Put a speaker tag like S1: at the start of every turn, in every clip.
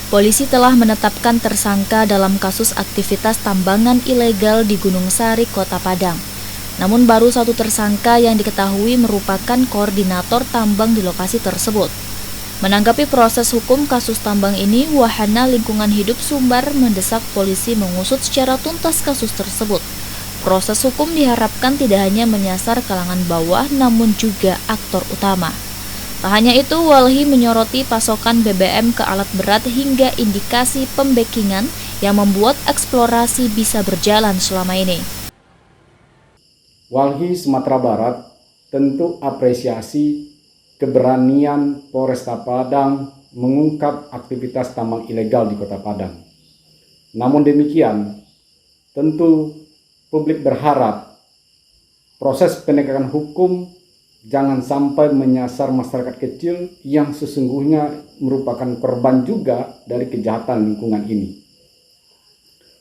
S1: Polisi telah menetapkan tersangka dalam kasus aktivitas tambangan ilegal di Gunung Sari, Kota Padang. Namun baru satu tersangka yang diketahui merupakan koordinator tambang di lokasi tersebut. Menanggapi proses hukum kasus tambang ini, Wahana Lingkungan Hidup Sumbar mendesak polisi mengusut secara tuntas kasus tersebut. Proses hukum diharapkan tidak hanya menyasar kalangan bawah, namun juga aktor utama. Tak hanya itu, Walhi menyoroti pasokan BBM ke alat berat hingga indikasi pembackingan yang membuat eksplorasi bisa berjalan selama ini.
S2: Walhi Sumatera Barat tentu apresiasi keberanian Polresta Padang mengungkap aktivitas tambang ilegal di Kota Padang. Namun demikian, tentu publik berharap proses penegakan hukum jangan sampai menyasar masyarakat kecil yang sesungguhnya merupakan korban juga dari kejahatan lingkungan ini.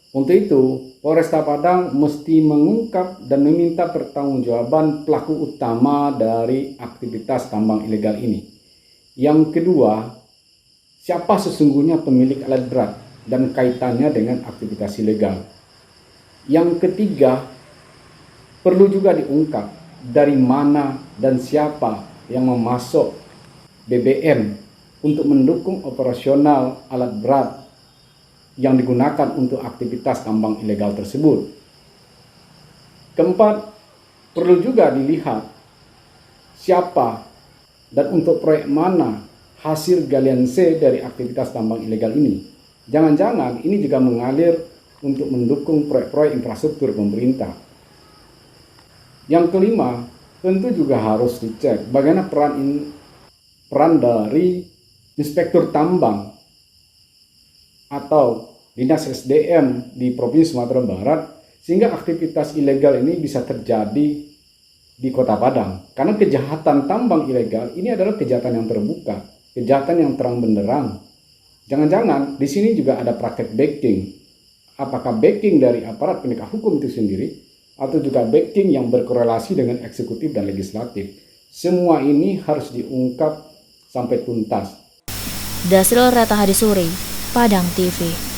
S2: Untuk itu, Polresta Padang mesti mengungkap dan meminta pertanggungjawaban pelaku utama dari aktivitas tambang ilegal ini. Yang kedua, siapa sesungguhnya pemilik alat berat dan kaitannya dengan aktivitas ilegal. Yang ketiga, perlu juga diungkap dari mana dan siapa yang memasok BBM untuk mendukung operasional alat berat yang digunakan untuk aktivitas tambang ilegal tersebut. Keempat, perlu juga dilihat siapa dan untuk proyek mana hasil galian C dari aktivitas tambang ilegal ini. Jangan-jangan ini juga mengalir untuk mendukung proyek-proyek infrastruktur pemerintah. Yang kelima, tentu juga harus dicek bagaimana peran dari inspektur tambang atau Dinas SDM di Provinsi Sumatera Barat sehingga aktivitas ilegal ini bisa terjadi di Kota Padang. Karena kejahatan tambang ilegal ini adalah kejahatan yang terbuka, kejahatan yang terang benderang. Jangan-jangan di sini juga ada praktek backing. Apakah backing dari aparat penegak hukum itu sendiri atau juga backing yang berkorelasi dengan eksekutif dan legislatif. Semua ini harus diungkap sampai tuntas.
S1: Dasril Reta Hadisuri, Padang TV.